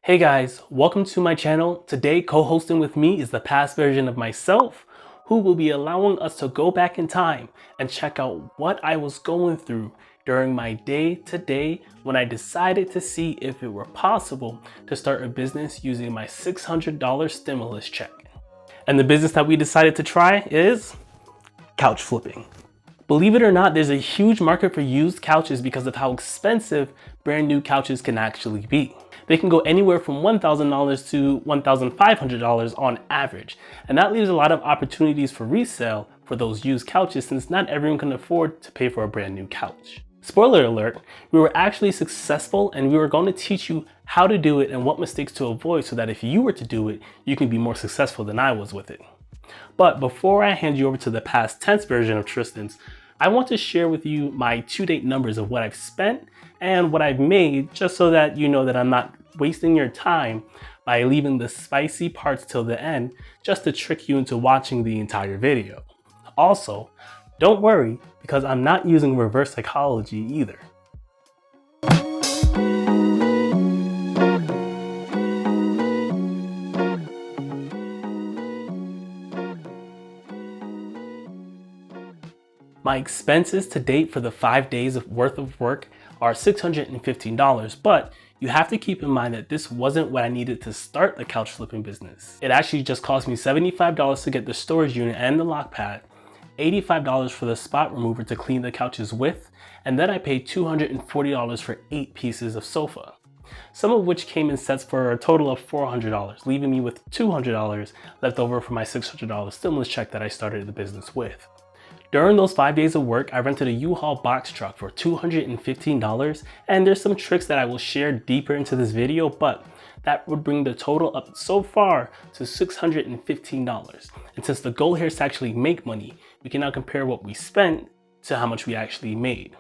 Hey guys, welcome to my channel. Today co-hosting with me is the past version of myself who will be allowing us to go back in time and check out what I was going through during my day-to-day when I decided to see if it were possible to start a business using my $600 stimulus check. And the business that we decided to try is couch flipping. Believe it or not, there's a huge market for used couches because of how expensive brand new couches can actually be. They can go anywhere from $1,000 to $1,500 on average. And that leaves a lot of opportunities for resale for those used couches since not everyone can afford to pay for a brand new couch. Spoiler alert, we were actually successful and we were going to teach you how to do it and what mistakes to avoid so that if you were to do it, you can be more successful than I was with it. But before I hand you over to the past tense version of Tristan's, I want to share with you my to-date numbers of what I've spent and what I've made, just so that you know that I'm not wasting your time by leaving the spicy parts till the end just to trick you into watching the entire video. Also, don't worry because I'm not using reverse psychology either. My expenses to date for the 5 days worth of work are $615, but you have to keep in mind that this wasn't what I needed to start the couch flipping business. It actually just cost me $75 to get the storage unit and the lock pad, $85 for the spot remover to clean the couches with, and then I paid $240 for 8 pieces of sofa, some of which came in sets for a total of $400, leaving me with $200 left over for my $600 stimulus check that I started the business with. During those 5 days of work, I rented a U-Haul box truck for $215, and there's some tricks that I will share deeper into this video, but that would bring the total up so far to $615. And since the goal here is to actually make money, we can now compare what we spent to how much we actually made.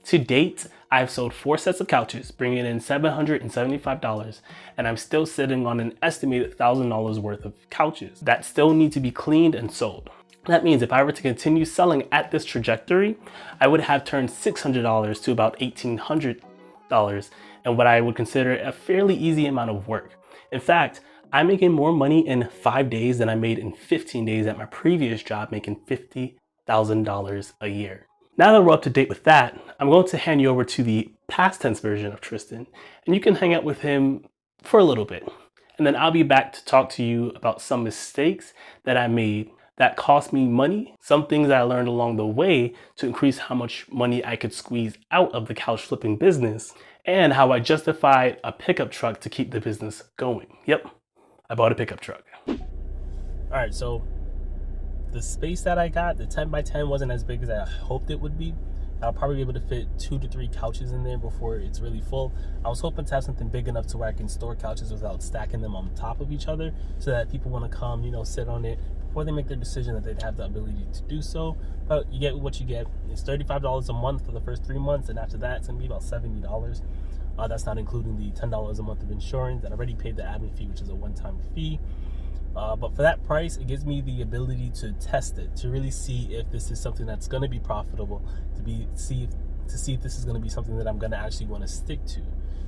To date, I've sold 4 sets of couches, bringing in $775, and I'm still sitting on an estimated $1,000 worth of couches that still need to be cleaned and sold. That means if I were to continue selling at this trajectory, I would have turned $600 to about $1,800 and what I would consider a fairly easy amount of work. In fact, I'm making more money in 5 days than I made in 15 days at my previous job, making $50,000 a year. Now that we're up to date with that, I'm going to hand you over to the past tense version of Tristan, and you can hang out with him for a little bit. And then I'll be back to talk to you about some mistakes that I made that cost me money, some things I learned along the way to increase how much money I could squeeze out of the couch flipping business, and how I justified a pickup truck to keep the business going. Yep, I bought a pickup truck. All right, so the space that I got, the 10 by 10 wasn't as big as I hoped it would be. I'll probably be able to fit 2 to 3 couches in there before it's really full. I was hoping to have something big enough to where I can store couches without stacking them on top of each other so that people want to come, sit on it before they make their decision that they'd have the ability to do so. But you get what you get. It's $35 a month for the first 3 months, and after that, it's going to be about $70. That's not including the $10 a month of insurance. And I already paid the admin fee, which is a one-time fee. But for that price, it gives me the ability to test it, to really see if this is something that's going to be profitable, to see if this is going to be something that I'm going to actually want to stick to.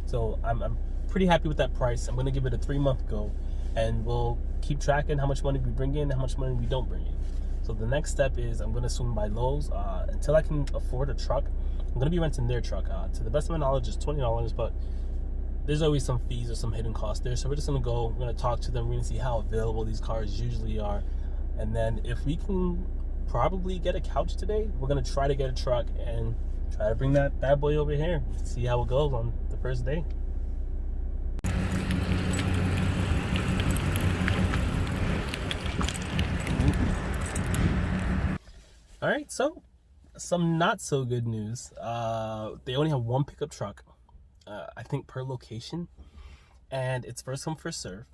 So I'm pretty happy with that price. I'm going to give it a 3-month go, and we'll keep tracking how much money we bring in and how much money we don't bring in. So the next step is I'm going to swing by Lowe's. Until I can afford a truck, I'm going to be renting their truck. To the best of my knowledge, it's $20, but there's always some fees or some hidden costs there. So we're just gonna go, we're gonna talk to them, we're gonna see how available these cars usually are. And then if we can probably get a couch today, we're gonna try to get a truck and try to bring that bad boy over here, see how it goes on the first day. All right, so some not so good news. They only have 1 pickup truck. I think per location, and it's first come first serve.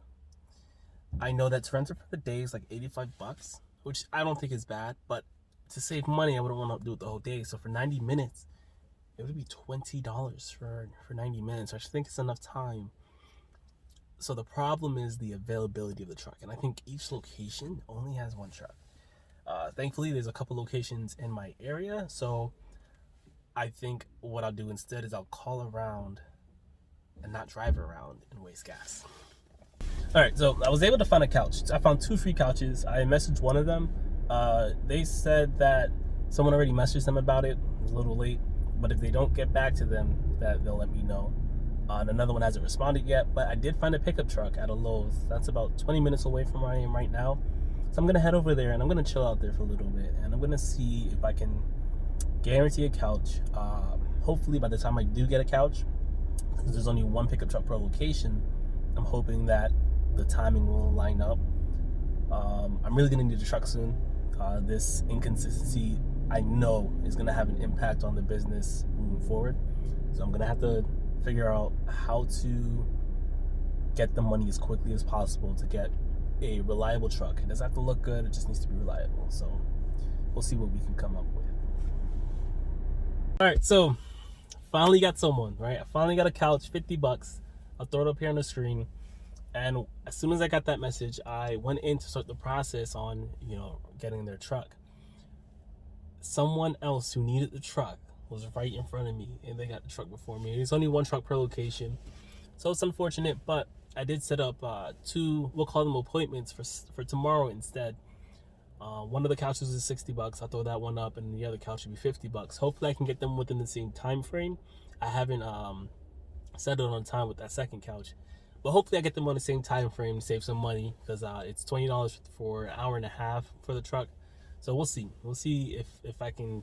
I know that to rent it for the day is like $85, which I don't think is bad, but to save money, I wouldn't want to do it the whole day. So for 90 minutes, it would be $20 for 90 minutes. I just think it's enough time. So the problem is the availability of the truck, and I think each location only has 1 truck. Thankfully, there's a couple locations in my area, so I think what I'll do instead is I'll call around and not drive around and waste gas. All right, so I was able to find a couch. I found 2 free couches. I messaged one of them. They said that someone already messaged them about it. It was a little late, but if they don't get back to them, that they'll let me know. And another one hasn't responded yet, but I did find a pickup truck at a Lowe's. That's about 20 minutes away from where I am right now. So I'm gonna head over there and I'm gonna chill out there for a little bit, and I'm gonna see if I can guarantee a couch. Hopefully by the time I do get a couch, because there's only 1 pickup truck per location, I'm hoping that the timing will line up. I'm really gonna need a truck soon. This inconsistency, I know, is gonna have an impact on the business moving forward. So I'm gonna have to figure out how to get the money as quickly as possible to get a reliable truck. It doesn't have to look good, it just needs to be reliable. So we'll see what we can come up with. All right, so finally got someone, right? I finally got a couch, $50. I'll throw it up here on the screen. And as soon as I got that message, I went in to start the process on, getting their truck. Someone else who needed the truck was right in front of me, and they got the truck before me. There's only 1 truck per location, so it's unfortunate, but I did set up 2, we'll call them appointments for tomorrow instead. One of the couches is $60. I'll throw that one up, and the other couch should be $50. Hopefully I can get them within the same time frame. I haven't settled on time with that second couch, but hopefully I get them on the same time frame to save some money, because it's $20 for an hour and a half for the truck. So we'll see if I can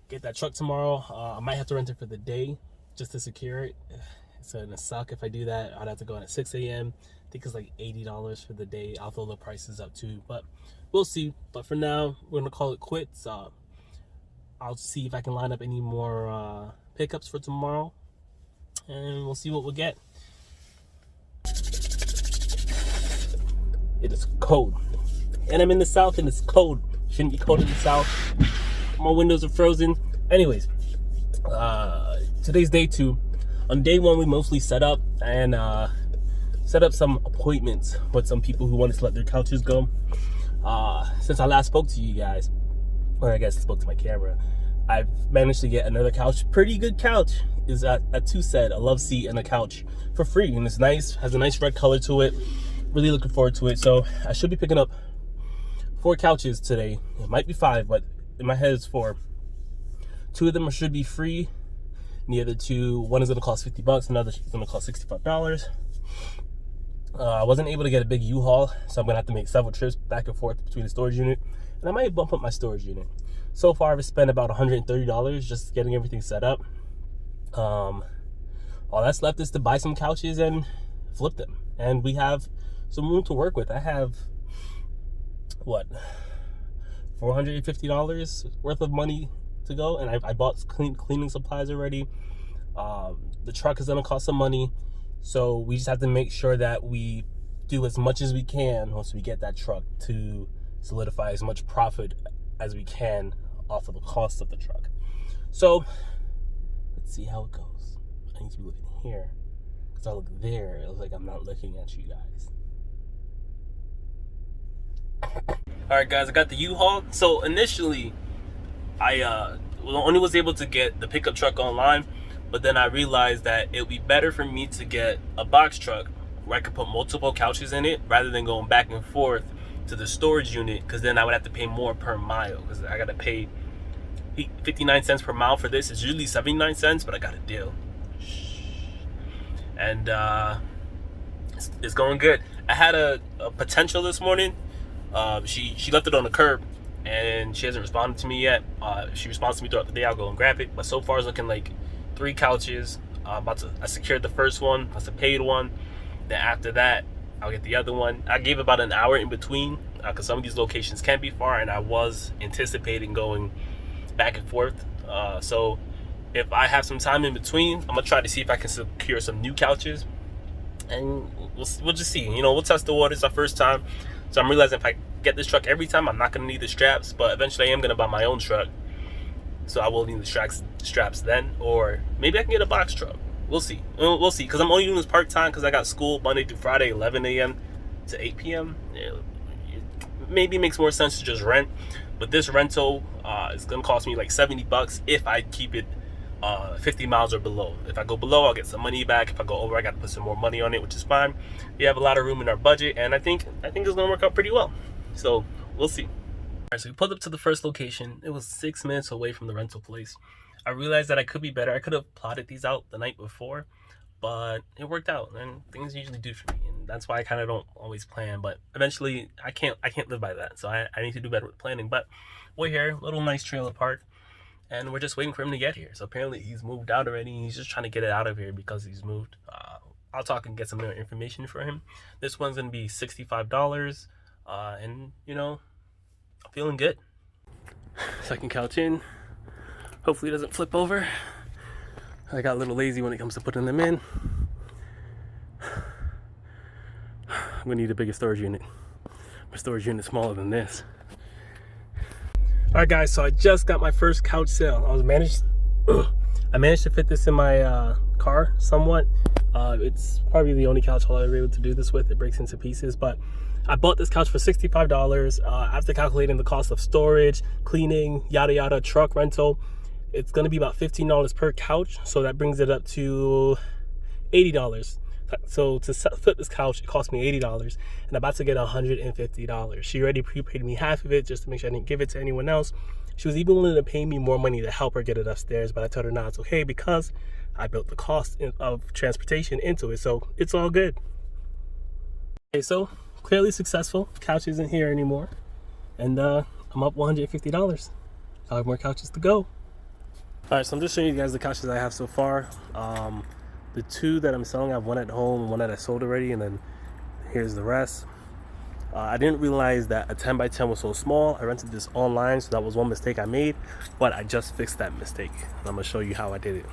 get that truck tomorrow. I might have to rent it for the day just to secure it. It's gonna suck if I do that. I'd have to go in at 6 a.m. I think it's like $80 for the day. I'll throw the prices up too, but we'll see. But for now, we're gonna call it quits. I'll see if I can line up any more pickups for tomorrow, and we'll see what we'll get. It is cold, and I'm in the South, and it's cold. Shouldn't be cold in the South. My windows are frozen. Anyways, today's day 2. On day 1, we mostly set up some appointments with some people who wanted to let their couches go. Since I last spoke to you guys, or I guess I spoke to my camera, I've managed to get another couch. Pretty good couch. Is a 2-set, a love seat and a couch for free, and it's nice. Has a nice red color to it. Really looking forward to it. So I should be picking up 4 couches today. It might be 5, but in my head it's 4. 2 of them should be free. And the other 2, one is gonna cost $50, another is gonna cost $65. I wasn't able to get a big U-Haul, so I'm gonna have to make several trips back and forth between the storage unit, and I might bump up my storage unit. So far, I've spent about $130 just getting everything set up. All that's left is to buy some couches and flip them, and we have some room to work with. I have $450 worth of money to go, and I bought cleaning supplies already. The truck is gonna cost some money, so we just have to make sure that we do as much as we can once we get that truck to solidify as much profit as we can off of the cost of the truck. So let's see how it goes. I need to be looking here, because I look there, it looks like I'm not looking at you guys. All right, guys, I got the U-Haul. So initially, I only was able to get the pickup truck online, but then I realized that it would be better for me to get a box truck where I could put multiple couches in it rather than going back and forth to the storage unit, because then I would have to pay more per mile, because I got to pay 59 cents per mile for this. It's usually 79 cents, but I got a deal. And it's going good. I had a potential this morning. She left it on the curb, and she hasn't responded to me yet. She responds to me throughout the day. I'll go and grab it. But so far it's looking like 3 couches. I secured the first one. That's a paid one. Then after that, I'll get the other one. I gave about an hour in between, because some of these locations can be far, and I was anticipating going back and forth. So if I have some time in between, I'm gonna try to see if I can secure some new couches, and we'll just see. We'll test the waters our first time. So I'm realizing if I get this truck every time, I'm not gonna need the straps, but eventually I am gonna buy my own truck, so I will need the straps then, or maybe I can get a box truck. We'll see. We'll see, because I'm only doing this part-time because I got school Monday through Friday, 11 a.m. to 8 p.m. It maybe makes more sense to just rent, but this rental is gonna cost me like $70 if I keep it 50 miles or below. If I go below, I'll get some money back. If I go over, I got to put some more money on it, which is fine. We have a lot of room in our budget, and I think it's gonna work out pretty well. So we'll see. All right, so we pulled up to the first location. It was 6 minutes away from the rental place. I realized that I could be better. I could have plotted these out the night before, but it worked out, and things usually do for me, and that's why I kind of don't always plan. But eventually, I can't live by that. So I need to do better with planning. But we're here, little nice trailer park, and we're just waiting for him to get here. So apparently he's moved out already. He's just trying to get it out of here because he's moved. I'll talk and get some more information for him. This one's gonna be $65, and you know, I'm feeling good. Second couch in. Hopefully it doesn't flip over. I got a little lazy when it comes to putting them in. I'm gonna need a bigger storage unit. My storage unit is smaller than this. All right, guys, so I just got my first couch sale. I managed to fit this in my car somewhat. It's probably the only couch I'll ever be able to do this with. It breaks into pieces, but I bought this couch for $65. After calculating the cost of storage, cleaning, yada yada, truck rental, it's gonna be about $15 per couch. So that brings it up to $80. So to flip this couch, it cost me $80, and I'm about to get $150. She already prepaid me half of it just to make sure I didn't give it to anyone else. She was even willing to pay me more money to help her get it upstairs, but I told her no, it's okay because I built the cost of transportation into it, so it's all good. Okay, so clearly successful. Couch isn't here anymore, and I'm up $150. I have more couches to go. All right, so I'm just showing you guys the couches I have so far. The two that I'm selling, I have one at home and one that I sold already, and then here's the rest. I didn't realize that a 10 by 10 was so small. I rented this online, so that was one mistake I made, but I just fixed that mistake. And I'm gonna show you how I did it.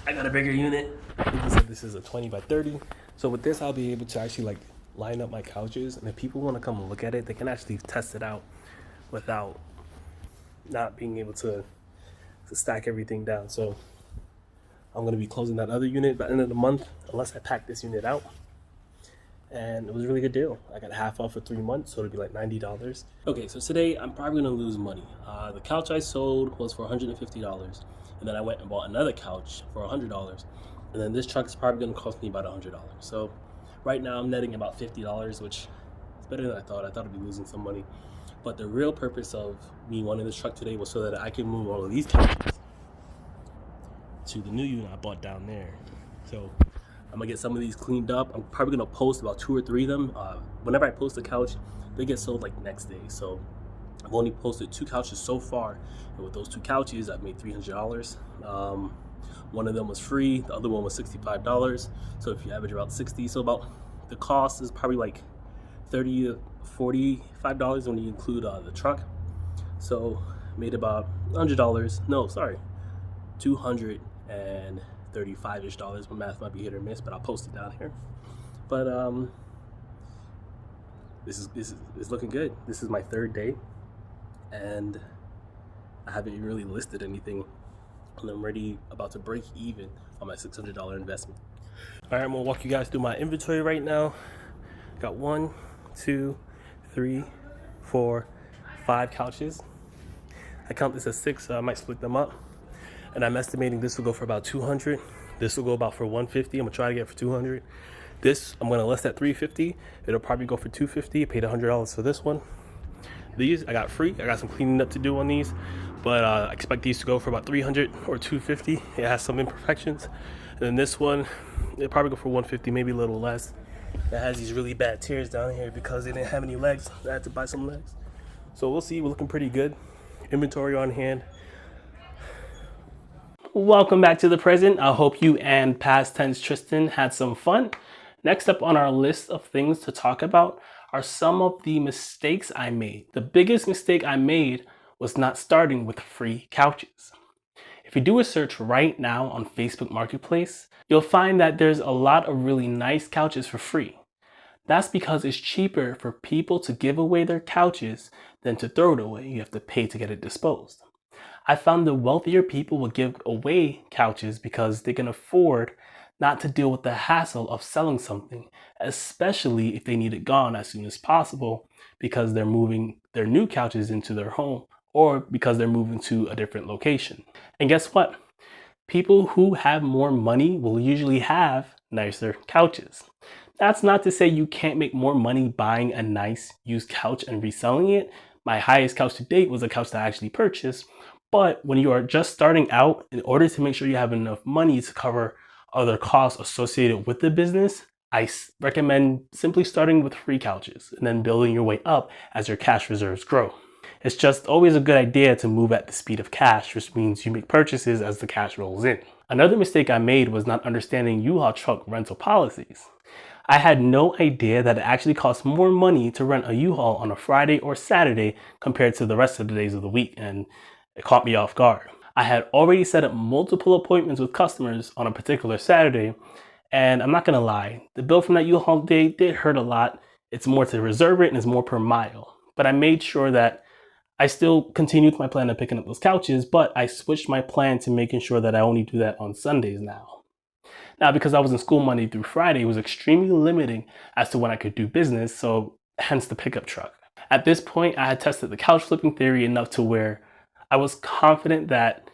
I got a bigger unit. I think he said this is a 20 by 30. So with this, I'll be able to actually like line up my couches, and if people want to come and look at it, they can actually test it out without not being able to stack everything down. So I'm going to be closing that other unit by the end of the month unless I pack this unit out. And it was a really good deal. I got half off for 3 months, so it'll be like $90. Okay, so today I'm probably going to lose money. The couch I sold was for $150, and then I went and bought another couch for $100, and then this truck is probably going to cost me about $100. So right now I'm netting about $50, which is better than I thought. I thought I'd be losing some money. But the real purpose of me wanting this truck today was so that I can move all of these couches to the new unit I bought down there. So I'm gonna get some of these cleaned up. I'm probably gonna post about 2 or 3 of them. Whenever I post a couch, they get sold like next day. So I've only posted 2 couches so far, and with those 2 couches, I've made $300. One of them was free, the other one was $65. So if you average about 60, so about the cost is probably like $30 to $45 when you include the truck. So made about $100. No, sorry, $235-ish. My math might be hit or miss, but I'll post it down here. But this is looking good. This is my 3rd day, and I haven't even really listed anything, and I'm already about to break even on my $600 investment. All right, I'm gonna walk you guys through my inventory right now. Got 1, 2, 3, 4, 5 couches. I count this as 6, so I might split them up. And I'm estimating this will go for about $200. This will go about for $150. I'm gonna try to get it for $200. This I'm gonna list at $350. It'll probably go for $250. I paid $100 for this one. These I got free. I got some cleaning up to do on these, but I expect these to go for about $300 or $250. It has some imperfections. And then this one, it'll probably go for $150, maybe a little less. It has these really bad tears down here because they didn't have any legs. I had to buy some legs. So we'll see. We're looking pretty good. Inventory on hand. Welcome back to the present. I hope you and past tense Tristan had some fun. Next up on our list of things to talk about are some of the mistakes I made. The biggest mistake I made was not starting with free couches. If you do a search right now on Facebook Marketplace, you'll find that there's a lot of really nice couches for free. That's because it's cheaper for people to give away their couches than to throw it away. You have to pay to get it disposed. I found the wealthier people will give away couches because they can afford not to deal with the hassle of selling something, especially if they need it gone as soon as possible because they're moving their new couches into their home or because they're moving to a different location. And guess what? People who have more money will usually have nicer couches. That's not to say you can't make more money buying a nice used couch and reselling it. My highest couch to date was a couch that I actually purchased. But when you are just starting out, in order to make sure you have enough money to cover other costs associated with the business, I recommend simply starting with free couches and then building your way up as your cash reserves grow. It's just always a good idea to move at the speed of cash, which means you make purchases as the cash rolls in. Another mistake I made was not understanding U-Haul truck rental policies. I had no idea that it actually costs more money to rent a U-Haul on a Friday or Saturday compared to the rest of the days of the week, and it caught me off guard. I had already set up multiple appointments with customers on a particular Saturday, and I'm not gonna lie, the bill from that U-Haul day did hurt a lot. It's more to reserve it and it's more per mile. But I made sure that I still continued my plan of picking up those couches, but I switched my plan to making sure that I only do that on Sundays now. Now, because I was in school Monday through Friday, it was extremely limiting as to when I could do business, so hence the pickup truck. At this point, I had tested the couch flipping theory enough to where I was confident that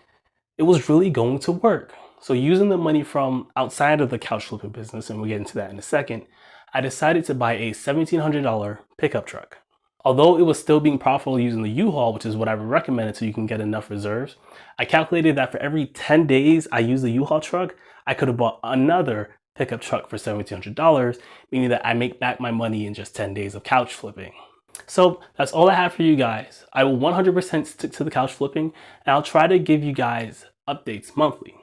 it was really going to work. So using the money from outside of the couch flipping business, and we'll get into that in a second, I decided to buy a $1,700 pickup truck. Although it was still being profitable using the U-Haul, which is what I would recommend it so you can get enough reserves, I calculated that for every 10 days I use the U-Haul truck, I could have bought another pickup truck for $1,700, meaning that I make back my money in just 10 days of couch flipping. So that's all I have for you guys. I will 100% stick to the couch flipping, and I'll try to give you guys updates monthly.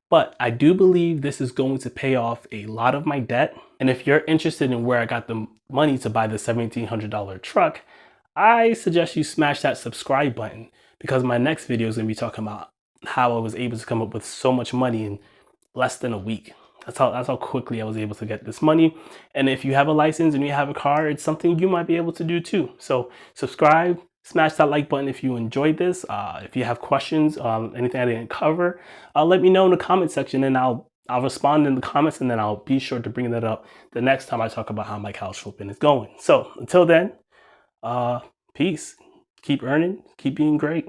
But I do believe this is going to pay off a lot of my debt. And if you're interested in where I got the money to buy the $1,700 truck, I suggest you smash that subscribe button because my next video is going to be talking about how I was able to come up with so much money in less than a week. That's how quickly I was able to get this money. And if you have a license and you have a car, it's something you might be able to do too. So subscribe, smash that like button if you enjoyed this. If you have questions, anything I didn't cover, let me know in the comment section and I'll respond in the comments, and then I'll be sure to bring that up the next time I talk about how my couch flipping is going. So until then, peace. Keep earning, keep being great.